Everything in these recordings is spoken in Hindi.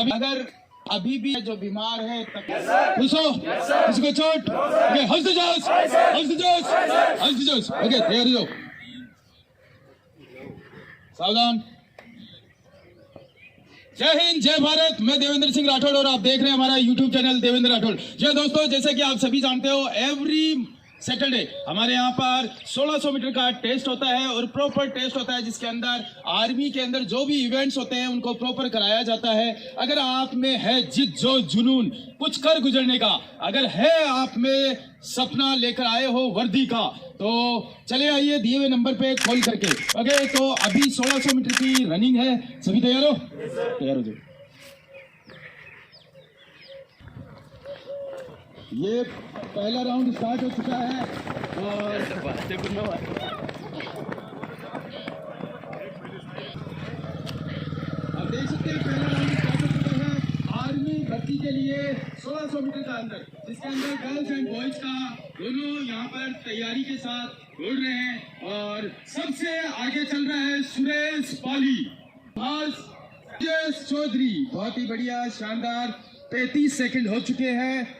अगर अभी भी जो बीमार है घुसो, किसी को चोट, ओके, हंस दो जोश, हंस दो जोश, हंस दो जोश, ओके, तैयारी हो, सावधान। जय हिंद, जय भारत। मैं देवेंद्र सिंह राठौड़ और आप देख रहे हैं हमारा यूट्यूब चैनल देवेंद्र राठौड़। जी दोस्तों, जैसे कि आप सभी जानते हो, एवरी सैटरडे हमारे यहाँ पर 1600 मीटर का टेस्ट होता है और प्रॉपर टेस्ट होता है, जिसके अंदर आर्मी के अंदर जो भी इवेंट्स होते हैं उनको प्रॉपर कराया जाता है। अगर आप में है जिद, जो जुनून, कुछ कर गुजरने का, अगर है आप में सपना लेकर आए हो वर्दी का, तो चले आइए दिए हुए नंबर पे कॉल करके। ओके, तो अभी 1600 मीटर की रनिंग है, सभी तैयार हो? तैयार हो जाओ। ये पहला राउंड स्टार्ट हो चुका है और आप देख सकते हैं पहला राउंड स्टार्ट हो चुका है आर्मी भर्ती के लिए 1600 मीटर का अंदर, जिसके अंदर गर्ल्स एंड बॉयज का दोनों यहाँ पर तैयारी के साथ दौड़ रहे हैं। और सबसे आगे चल रहा है सुरेश पाली, राजेश चौधरी, बहुत ही बढ़िया, शानदार। 35 सेकंड हो चुके हैं।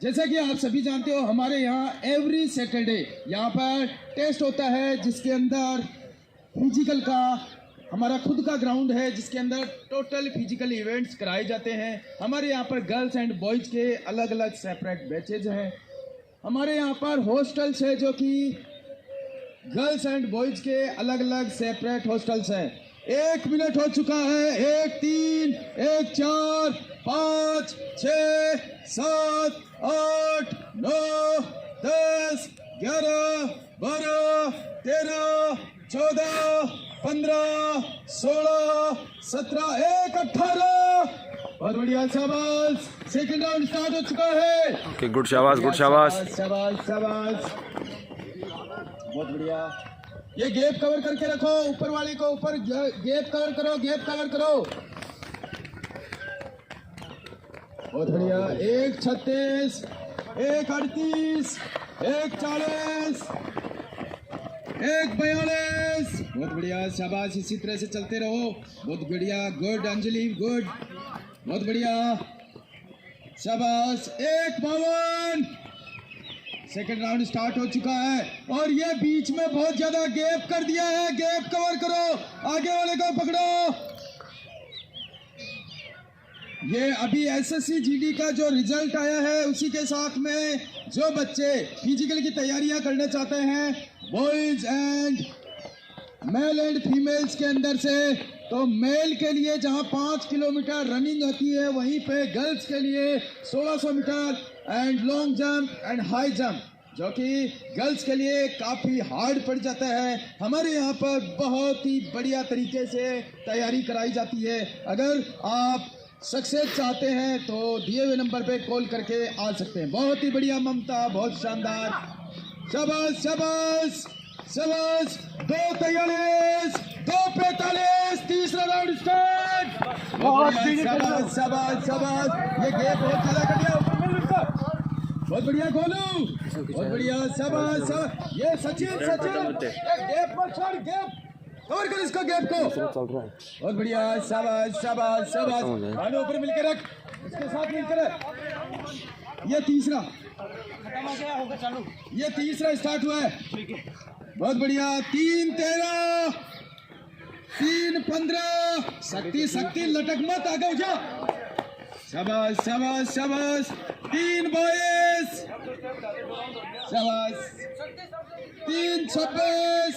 जैसा कि आप सभी जानते हो, हमारे यहाँ एवरी सैटरडे यहाँ पर टेस्ट होता है, जिसके अंदर फिजिकल का हमारा खुद का ग्राउंड है, जिसके अंदर टोटल फिजिकल इवेंट्स कराए जाते हैं। हमारे यहाँ पर गर्ल्स एंड बॉयज़ के अलग अलग सेपरेट बैचेज हैं। हमारे यहाँ पर हॉस्टल्स है, जो कि गर्ल्स एंड बॉयज़ के अलग अलग सेपरेट हॉस्टल्स हैं। 1 मिनट हो चुका है। 1, 3, 1, 4, 5, 6, 7, 8, 9, 10, 11, 12, 13, 14, 15, 16, 17, 1, 18। बहुत बढ़िया, शाबाश। सेकंड राउंड स्टार्ट हो चुका है। ओके, गुड, शाबाश, गुड, शाबाश, शाबाश, शाबाश, बहुत बढ़िया। ये गैप कवर करके रखो, ऊपर वाले को ऊपर गैप कवर करो, गैप कवर करो, बहुत बढ़िया। 1:36, 1:38, 1:40, 1:42, बहुत बढ़िया, शाबाश। इसी तरह से चलते रहो, बहुत बढ़िया, गुड अंजलि, गुड, बहुत बढ़िया, शाबाश। 1:52, सेकेंड राउंड स्टार्ट हो चुका है और ये बीच में बहुत ज्यादा गैप कर दिया है, गैप कवर करो, आगे वाले को पकड़ो। ये अभी एसएससी जीडी का जो रिजल्ट आया है, उसी के साथ में जो बच्चे फिजिकल की तैयारियां करना चाहते हैं, boys and male and females के अंदर से, तो मेल के लिए जहां 5 किलोमीटर रनिंग होती है, वहीं पे गर्ल्स के लिए 1600 metre and long jump and high jump, जो कि गर्ल्स के लिए काफ़ी हार्ड पड़ जाता है। हमारे यहाँ पर बहुत ही बढ़िया तरीके से तैयारी कराई जाती है। अगर आप सक्सेस चाहते हैं तो दिए हुए नंबर पे कॉल करके आ सकते हैं। बहुत ही बढ़िया ममता, बहुत शानदार, शाबाश, शाबाश, शाबाश। 2:43, 2:45, तीसरा राउंड स्टार्ट। बहुत शाबाश, शाबाश, शाबाश। ये गेप बहुत ज्यादा कर दिया, बहुत बढ़िया गोलू, बहुत बढ़िया, शाबाश, शाबाश। ये सचिन, गेप पर छोड़, गेप कवर कर इसको, गेप को, बहुत बढ़िया, शाबाश, शाबाश, शाबाश। हाथों ऊपर मिलकर रख, इसके साथ मिलकर रख। ये तीसरा स्टार्ट हुआ है, बहुत बढ़िया। 3:13, 3:15, शक्ति लटक मत, आगे हो जा, शाबाश, शाबाश, शाबाश। 3:22, शाबाश। 3:26,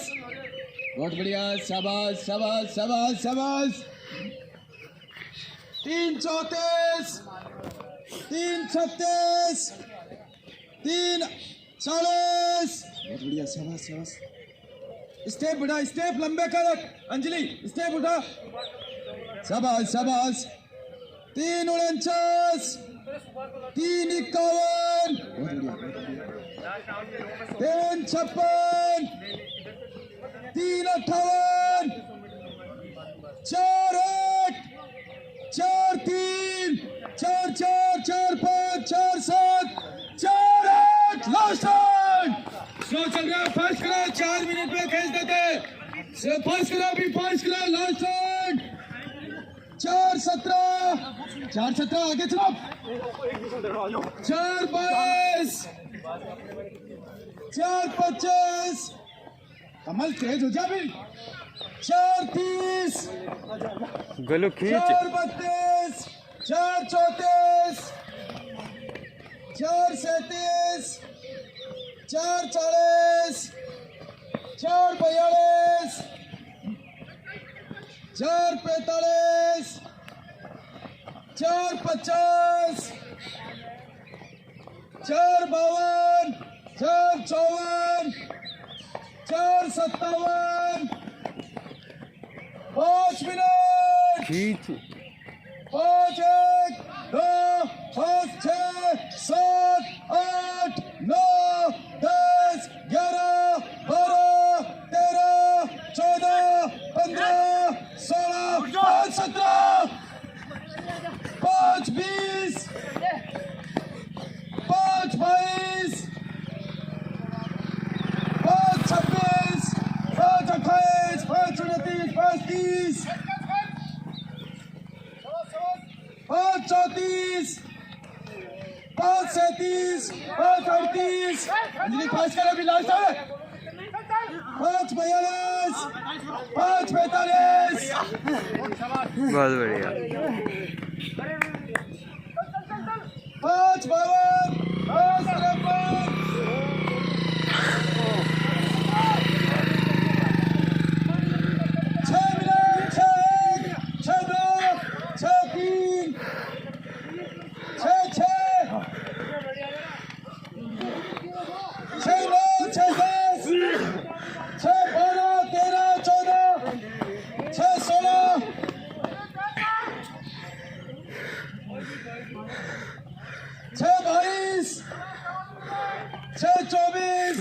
बहुत बढ़िया, शाबाश, शाबाश, शाबाश, शाबाश। 3:34, 3:36, 3:40, बहुत बढ़िया, शाबाश, शाबाश। स्टेप बढ़ा, स्टेप लंबे कर रख अंजलि, स्टेप उठा, शाबाश, शाबाश। 3:49, 3:51, 3:56, 3:58, 4:8, 4:3, 4:4, 4:5, 4:7, 4:8, लास्ट टाइम। स्लो चल रहा है, फर्स्ट करा, 4 मिनट में खींच देते, फर्स्ट करा भी, फर्स्ट करा, लास्ट टाइम। 4:17, 4-17 आगे चलो, 4-22, 4-25, कमल तेज हो जा भी, 4-30, गलू खींच 4-32, 4-34, 4-37, 4-40, 4-42, 4-45, 4-50, 4-52, 4-54, 4-57, 5 मिनट, खींच 5, 1, 2, 5, 6, 7, 8, 9, 10, 11, 12, 13, 14, 15, 16, 17, 5-20, 5-22, 5-26, 5-28, 5-29, 5-30, 5-34, 5-37, 5-38, अंजलि खास कर अभी लास्ट है, 5-42, 5-45, बहुत बढ़िया 5-52, 5-53, 6 मिनट, 6-1, 6-2, 6-3, 6-6, 6-9, 6-10, 6-12, 13, 14, 6-16, 6-22, 6-24,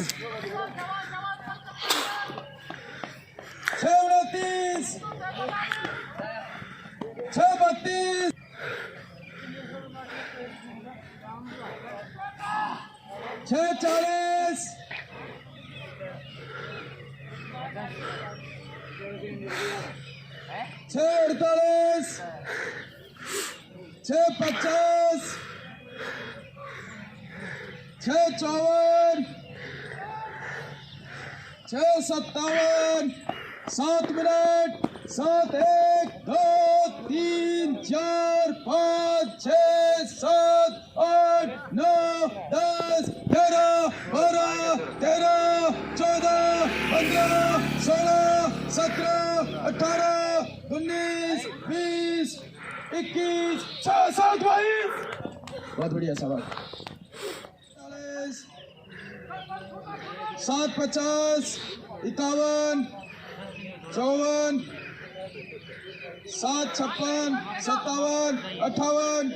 6-29, 6-32, 6-40, 6-48, 6-50, 6-54, 6-57, 7 मिनट, 7-1, 2, 3, 4, 5, 6, 7, 8, 9, 10, 11, 12, 13, 14, 15, 16, 17, 18, 19, 20, 21, 6-7 भाई, बहुत बढ़िया सवाल, 7-50, 51, 54, 7-56, 57, 58,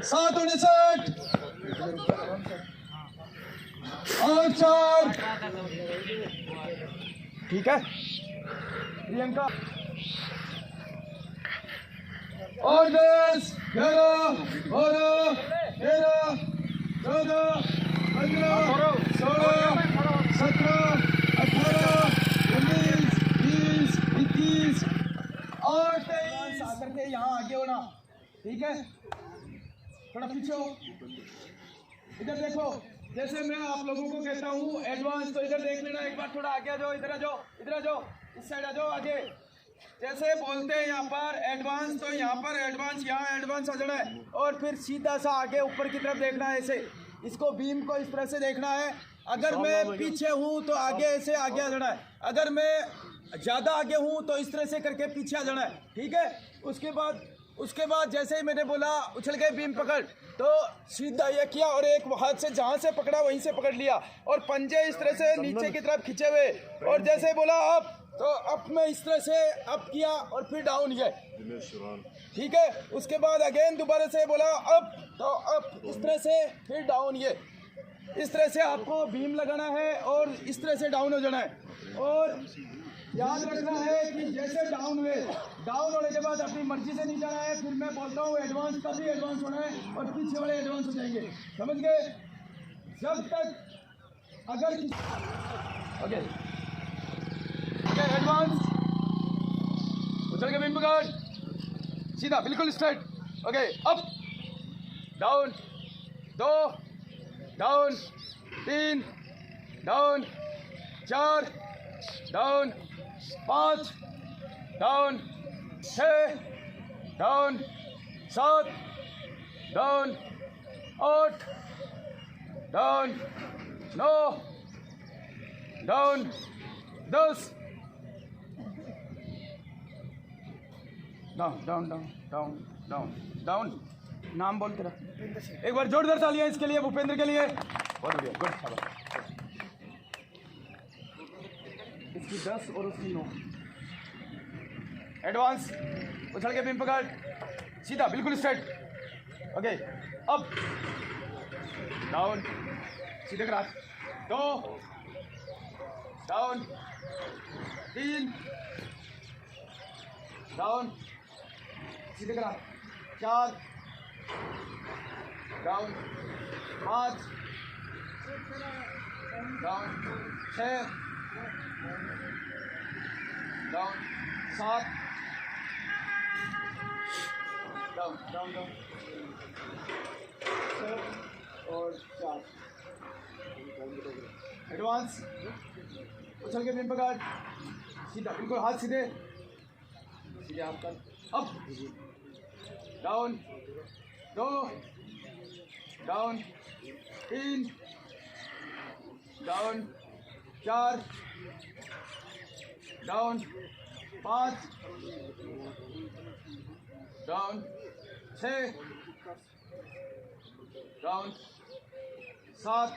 7-59, 8-4, ठीक है प्रियंका, और 10, 11, 12, 13, 14, 15, 16, 17, 18, 19, 20, 21 और 23 आकर के यहाँ आगे होना, ठीक है, थोड़ा पीछे हो, इधर देखो, जैसे मैं आप लोगों को कहता हूँ एडवांस, तो इधर देख लेना एक बार, थोड़ा आगे आ जाओ, इधर आ जाओ, इधर आ जाओ, इस साइड आ जाओ आगे, जैसे बोलते हैं यहाँ पर एडवांस, तो यहाँ पर एडवांस, यहाँ एडवांस आ जाना है, और फिर सीधा सा आगे ऊपर की तरफ देखना है, ऐसे इसको बीम को इस तरह से देखना है, अगर मैं पीछे हूँ तो आगे ऐसे आगे आ जाना है, अगर मैं ज़्यादा आगे हूँ तो इस तरह से करके पीछे आ जाना है, ठीक है। उसके बाद जैसे ही मैंने बोला उछल के बीम पकड़, तो सीधा ये किया और एक हाथ से जहाँ से पकड़ा वहीं से पकड़ लिया, और पंजे इस तरह से नीचे की तरफ खींचे हुए, और जैसे बोला अप, तो अप में इस तरह से अप किया और फिर डाउन ये, ठीक है। उसके बाद अगेन दोबारा से बोला अप, तो अप इस तरह से, फिर डाउन ये, इस तरह से आपको बीम लगाना है और इस तरह से डाउन हो जाना है। और याद रखना है कि जैसे डाउन हुए, डाउन होने के बाद अपनी मर्जी से नहीं जाना है, फिर मैं बोलता हूँ एडवांस, तभी एडवांस होना है और पीछे वाले एडवांस हो जाएंगे, समझ गए। जब तक अगर ओके एडवांस, उछल के बीम पकड़, सीधा बिल्कुल straight, okay up down 2 down 3 down 4 down 5 down 6 down 7 down 8 down 9 down 10 down down down down down down नाम बोल तेरा एक बार जोरदार तालियां इसके लिए, भूपेंद्र के लिए। बहुत बढ़िया, गुड शाबाश। इसकी 10 और उसकी 9। एडवांस उछल के बीम पकड़, सीधा बिल्कुल स्ट्रेट। ओके अप डाउन सीधे करा 2 डाउन 3 डाउन सीधे करा 4 down 5 down 6 down 7 down down down 6 और 4। एडवांस उछल के बीम पकड़, सीधा बिल्कुल हाथ सीधे सीधे हाथ कर। Up down 2 down 3 down 4 down 5 down 6 down 7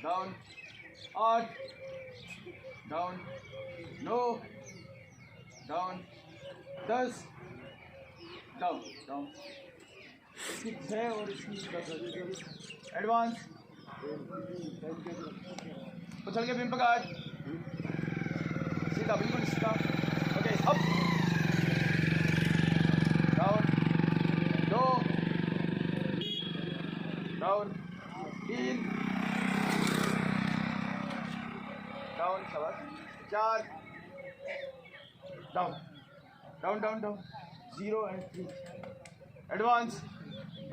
down 8 down 9 down 10 down down. इसकी 6 और इसकी 10। एडवांस उछल के बीम पकड़, सीधा बिल्कुल सीधा। Okay up down 2 down 3 down 4 down down down down 0 and 3। Advance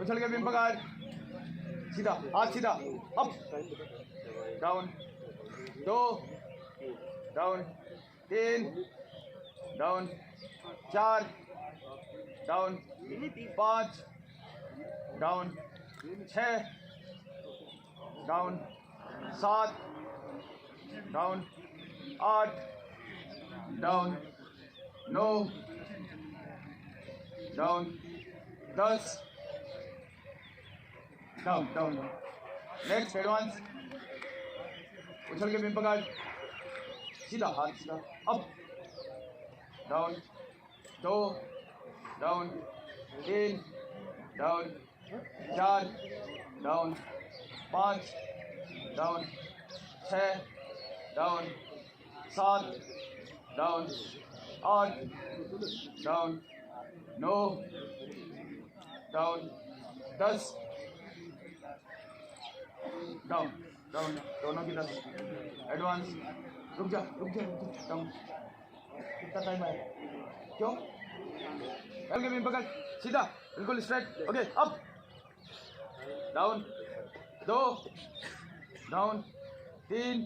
उछल के बीम पकड़, सीधा हाथ सीधा। Up down 2 down 3 down 4 down 5 down 6 down 7 down 8 down 9 down 10 down down. Next advance उछल के बीम पकड़, सीधा हाथ सीधा। Up down 2 down 3 down 4 down 5 down 6 down 7 down 8 down 9 down 10 down down दोनों की 10। एडवांस रुक जा डाउन। कितना टाइम आया क्यों? के बीम पकड़, सीधा बिल्कुल straight. Okay up down 2 down 3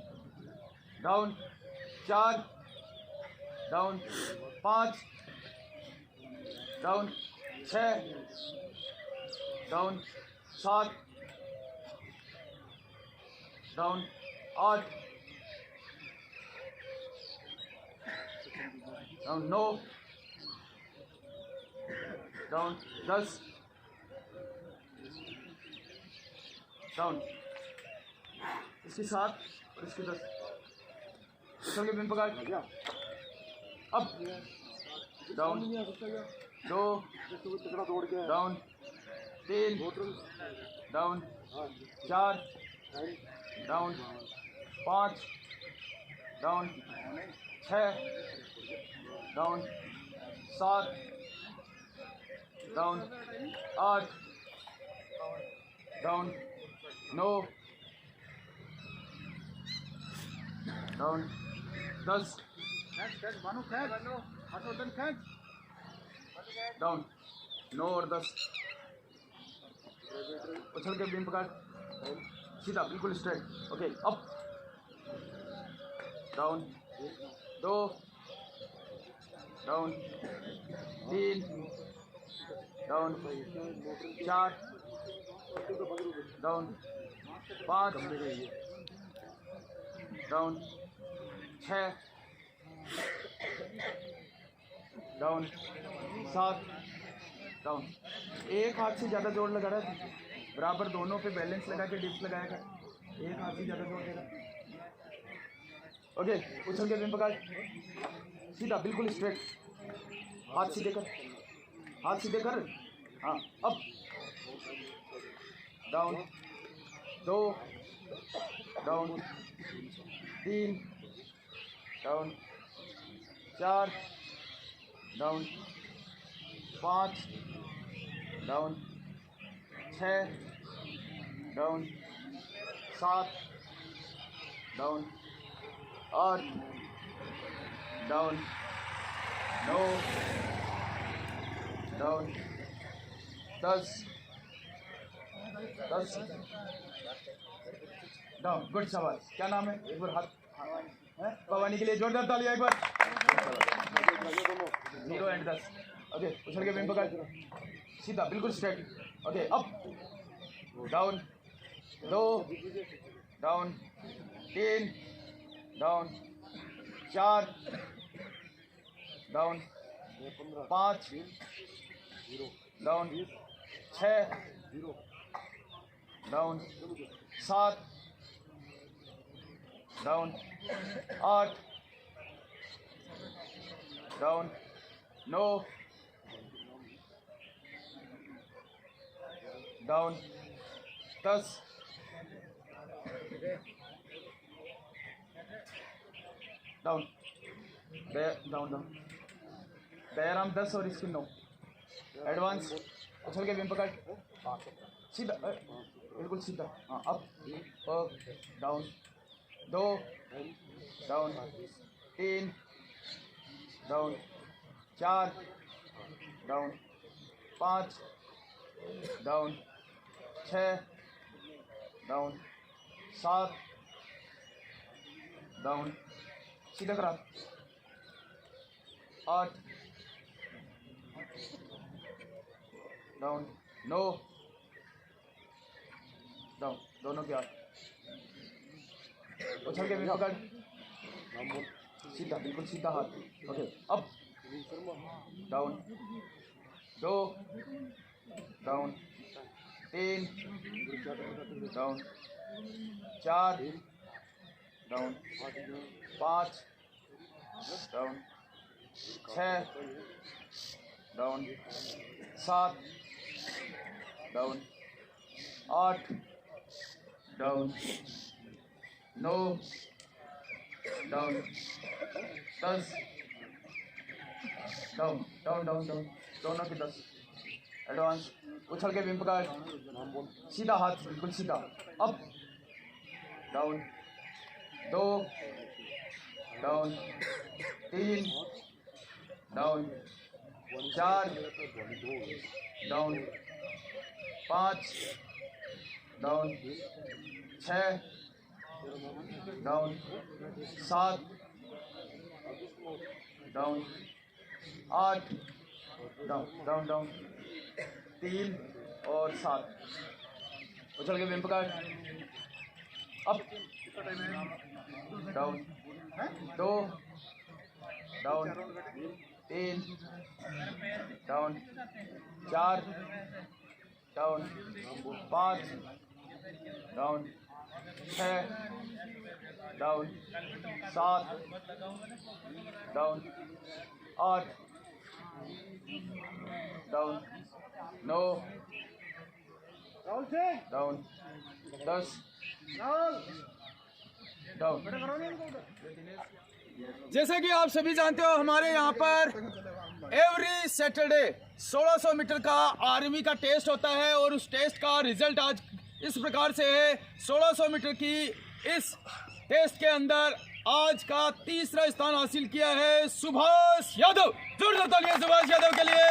down 4 down 5 down 6 down 7 down 8 down 9 down 10 down. इसके 7 और इसके 10। उछल के बीम पकड़, up down 2 down 3 down 4 down 5 down 6 down 7 down 8 down 9 down 10 down 9 और 10। उछल के बीम पकड़, सीधा बिल्कुल straight. Okay, up down, 2 down, 3 down, 4 down, 5 down, 6 down, 7 down. एक हाथ से ज़्यादा जोर लगा रहा है, बराबर दोनों पे बैलेंस लगा के डिप्स लगाएगा। एक हाथ से ज़्यादा जोर देगा। ओके, उछल के बीम पकड़, सीधा बिल्कुल स्ट्रेट। हाथ सीधे कर, हाथ सीधे कर। हाँ, up down, 2 down, 3 down, 4 down, 5 down, 6 down, 7 down, 8 down, 9 down, 10 down. Good, शाबाश। क्या नाम है? एक बार हाथ है भवानी के लिए जोरदार तालियां एक बार। 0 एंड 10। ओके, उछल के बीम पकड़, सीधा बिल्कुल straight. Okay, up down, 2 down, 3 down, 4 down, 5 down, 6 down, 7 down, 8 down, 9 down, 10 down, down down. डायराम 10 और इसकी 9। एडवांस, उछल के बीम पकड़, सीधा बिल्कुल सीधा। हाँ, up down, 2 down, 3 down, 4 down, 5 down, 6 down, 7 down, सीधा करा, 8 डाउन, 9 डाउन, दोनों के 8। उछल के बीम पकड़, सीधा बिल्कुल सीधा हाथ। Okay, up down, 2 down, 3 down, 4 down, 5 down, 6 down, 7 down, 8 down, 9 down, 10 down down down down, दोनों के 10। एडवांस, उछल के बीम पकड़, सीधा हाथ बिल्कुल सीधा। Up down, 2 down, 3 down, 4 down, 5 down, 6 down, 7 down, 8 down down down, 3 और 7। उछल के बीम पकड़, up down, 2 down, 3 down, 4 down, 5 down, 6 down, 7 down, 8 down, 9 down, 10 down. जैसे कि आप सभी जानते हो, हमारे यहाँ पर एवरी सैटरडे 1600 मीटर का आर्मी का टेस्ट होता है और उस टेस्ट का रिजल्ट आज इस प्रकार से है। 1600 मीटर की इस टेस्ट के अंदर आज का तीसरा स्थान हासिल किया है सुभाष यादव। जोरदार तालियां सुभाष यादव के लिए।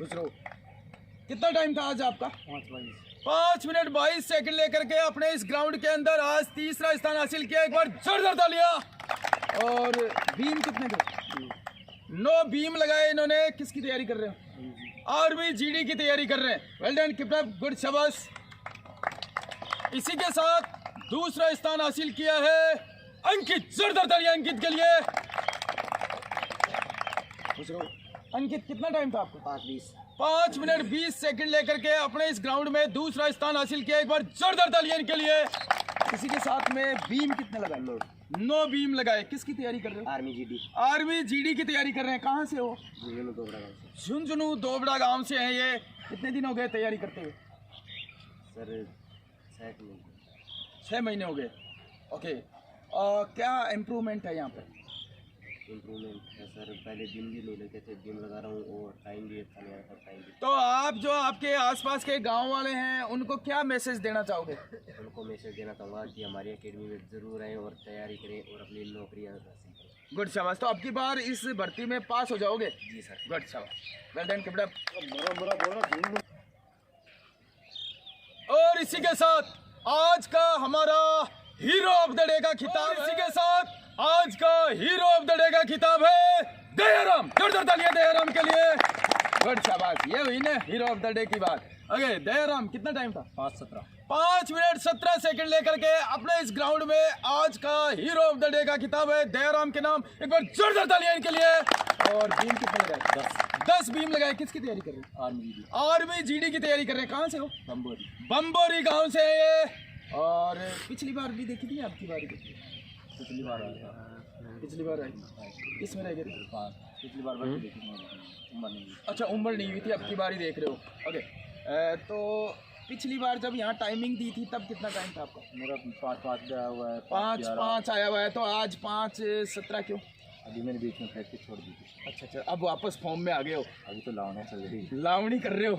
खुश रहो। कितना टाइम था आज आपका? 5 मिनट 22 सेकंड लेकर के अपने इस ग्राउंड के अंदर आज तीसरा स्थान हासिल किया। एक बार जोरदार तालियां। और बीम कितने थे? 9 बीम लगाए इन्होंने। किसकी तैयारी कर रहे हो? आर्मी जीडी की तैयारी कर रहे हैं। Well done, keep up, good, शाबाश। इसी के साथ दूसरा स्थान हासिल किया है अंकित। जोरदार तालियां अंकित के लिए। अंकित, कितना टाइम था आपको? 5 मिनट 20 सेकंड लेकर के अपने इस ग्राउंड में दूसरा स्थान हासिल किया। एक बार जोरदार तालियां इनके लिए। इसी के साथ में बीम कितने लगाए? 9 बीम लगाए। किसकी तैयारी कर रहे हो? आर्मी जीडी की तैयारी कर रहे हैं। कहाँ से हो? झुंझुनू दोबड़ा गांव से हैं ये। कितने दिन हो गए तैयारी करते हुए? सर 6 महीने हो गए। ओके, क्या इम्प्रूवमेंट है यहाँ पे? इम्प्रूवमेंट है सर, पहले जिम भी नहीं लेते थे, जिम लगा रहा हूँ और टाइम भी अच्छा नहीं आता। टाइम भी तो आप जो आपके आसपास के गांव वाले हैं उनको क्या मैसेज देना चाहोगे? उनको मैसेज देना चाहूँगा कि हमारी एकेडमी में ज़रूर आएँ और तैयारी करें और अपनी नौकरियाँ हासिल करें। गुड, शाबाश। तो अब की बार इस भर्ती में पास हो जाओगे? जी सर। गुड, शाबाश, well done, keep it up. और इसी के साथ आज का हमारा हीरो ऑफ द डे का खिताब, इसी के साथ आज का हीरो ऑफ द डे का खिताब है दयाराम। जोरदार तालियां दयाराम के लिए। गुड, शाबाश। ये हुई ना हीरो ऑफ द डे की बात। ओके, दयाराम, कितना टाइम था? 5 मिनट 17 सेकंड लेकर के अपने इस ग्राउंड में आज का हीरो ऑफ द डे का खिताब है दयाराम के नाम। एक बार जोरदार तालियां इनके लिए। और बीम कितने लगाए? 10 बीम लगाए। किसकी तैयारी कर रहे हो? आर्मी जीडी की तैयारी कर रहे हैं। कहाँ से हो? बम्बोरी गांव से है ये। और पिछली बार भी देखी थी, आपकी बारी देखी? पिछली बार आई। इसमें रह गए थे? पिछली बार अच्छा, उम्र नहीं हुई थी, अब की बारी देख रहे हो। ओके, तो पिछली बार जब यहाँ टाइमिंग दी थी तब कितना टाइम था आपका? मेरा 5-5 आया हुआ है। 5-5 आया हुआ है। तो आज 5-17 क्यों? अभी मैंने बीच में प्रैक्टिस छोड़ दी थी। अच्छा, अब वापस फॉर्म में आ गए हो? अभी तो लावना चल रही है। लावनी कर रहे हो?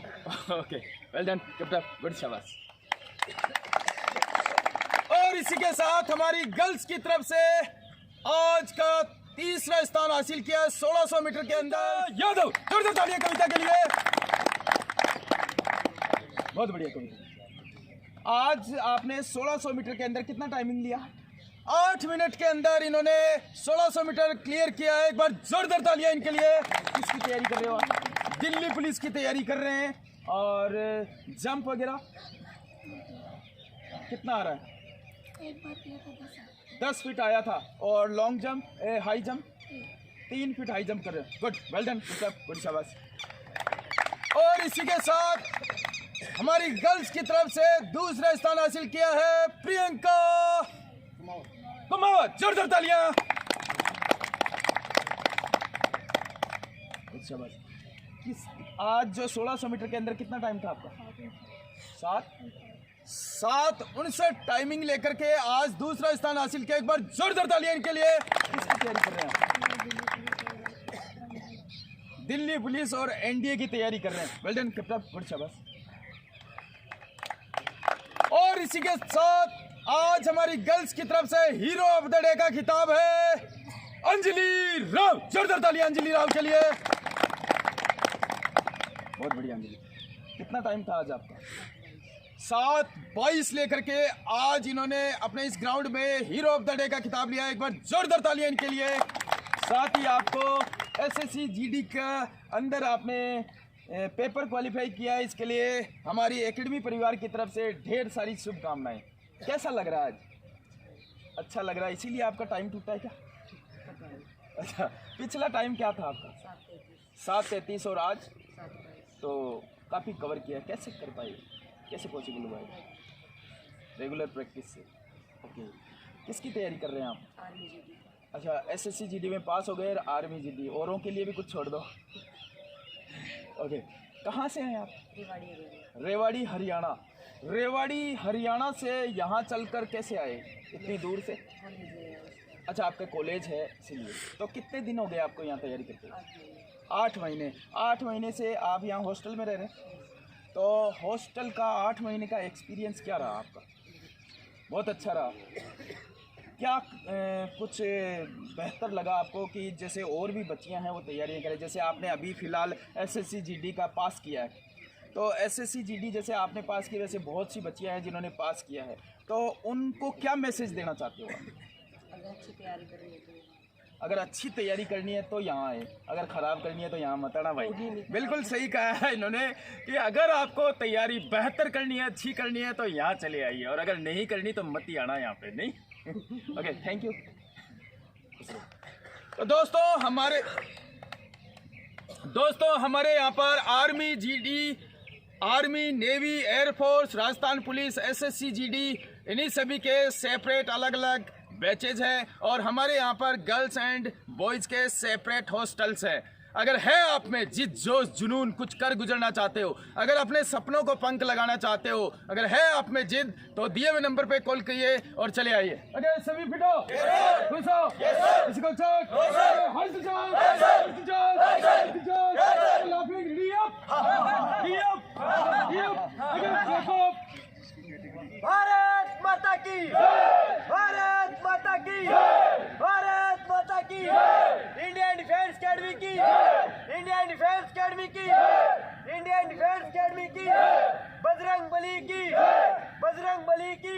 Okay, well done, keep up, good, शाबाश। और इसी के साथ हमारी गर्ल्स की तरफ से आज का तीसरा स्थान हासिल किया 1600 मीटर के अंदर यादव। जोरदार तालियां कविता के लिए। बहुत बढ़िया कविता। आज आपने 1600 मीटर के अंदर कितना टाइमिंग लिया? 8 मिनट के अंदर इन्होंने 1600 मीटर क्लियर किया है। एक बार जोरदार तालियां इनके लिए। किसकी तैयारी कर रहे हो आप? दिल्ली पुलिस की तैयारी कर रहे हैं। और जंप वगैरह कितना आ रहा है? एक बार किया था 10 फीट आया था। और long jump, high jump 3 feet high jump कर रहे हैं। गुड, वेल डन, गुड, शाबाश। और इसी के साथ हमारी गर्ल्स की तरफ से दूसरा स्थान हासिल किया है प्रियंका कुमावत। जोरदार तालियां। शाबाश। किस आज जो 1600 मीटर के अंदर कितना टाइम था आपका? 7:59 टाइमिंग लेकर के आज दूसरा स्थान हासिल किया। एक बार जोरदार तालियां इनके लिए। किसकी तैयारी कर रहे हैं आप? दिल्ली पुलिस और एनडीए की तैयारी कर रहे हैं। Well done, keep up, good, शाबाश। और इसी के साथ आज हमारी गर्ल्स की तरफ से हीरो ऑफ द डे का खिताब है अंजलि राव। जोरदार तालियां अंजलि राव के लिए। बहुत बढ़िया अंजलि। कितना टाइम था आज आपका? 7:22 लेकर के आज इन्होंने अपने इस ग्राउंड में हीरो ऑफ द डे का खिताब लिया। एक बार जोरदार तालियां इनके लिए। साथ ही आपको एसएससी जीडी का अंदर आपने पेपर क्वालिफाई किया है। इसके लिए हमारी एकेडमी परिवार की तरफ से ढेर सारी शुभकामनाएं। कैसा लग रहा है आज? अच्छा लग रहा है, इसीलिए आपका टाइम टूटा है क्या? अच्छा, पिछला टाइम क्या था आपका? 7:33 और आज तो काफ़ी कवर किया। कैसे कर पाए? कैसे पॉसिबल हुआ है? रेगुलर प्रैक्टिस से। ओके, किसकी तैयारी कर रहे हैं आप? Army GD. अच्छा, एसएससी जीडी में पास हो गए। आर्मी जीडी, औरों के लिए भी कुछ छोड़ दो। ओके, कहाँ से हैं आप? रेवाड़ी हरियाणा। रेवाड़ी हरियाणा से यहाँ चलकर कैसे आए इतनी दूर से? अच्छा, आपका कॉलेज है इसीलिए। तो कितने दिन हो गए आपको यहाँ तैयारी करते? 8 महीने। 8 महीने से आप यहाँ हॉस्टल में रह रहे हैं। तो हॉस्टल का 8 महीने का एक्सपीरियंस क्या रहा आपका? बहुत अच्छा रहा। क्या कुछ बेहतर लगा आपको कि जैसे और भी बच्चियां हैं वो तैयारियां करें? जैसे आपने अभी फ़िलहाल एसएससी जीडी का पास किया है, तो एसएससी जीडी जैसे आपने पास किया, वैसे बहुत सी बच्चियां हैं जिन्होंने पास किया है, तो उनको क्या मैसेज देना चाहते हो आप? अगर अच्छी तैयारी करनी है तो यहाँ आए, अगर ख़राब करनी है तो यहाँ मत आना भाई। बिल्कुल सही कहा है इन्होंने कि अगर आपको तैयारी बेहतर करनी है, अच्छी करनी है तो यहाँ चले आइए, और अगर नहीं करनी तो मत ही आना यहाँ पे, नहीं। Okay, thank you. तो दोस्तों हमारे यहाँ पर army, GD, army, navy, air force, Rajasthan police, SSC GD, इन्हीं सभी के सेपरेट अलग अलग बैचेज हैं, और हमारे यहाँ पर गर्ल्स एंड बॉयज़ के सेपरेट हॉस्टल्स हैं। अगर है आप में जिद, जोश, जुनून, कुछ कर गुजरना चाहते हो, अगर अपने सपनों को पंख लगाना चाहते हो, अगर है आप में जिद, तो दिए हुए नंबर पे कॉल करिए और चले आइए। ओके, सभी फिटो, खुश हो, किसी को चोट, हंस जाओ, लाफिंग, भारत माता की, भारत माता की, भारत माता की, इंडियन डिफेंस अकेडमी की, इंडियन डिफेंस अकेडमी की, इंडियन डिफेंस अकेडमी की, बजरंग बली की, बजरंग बली की।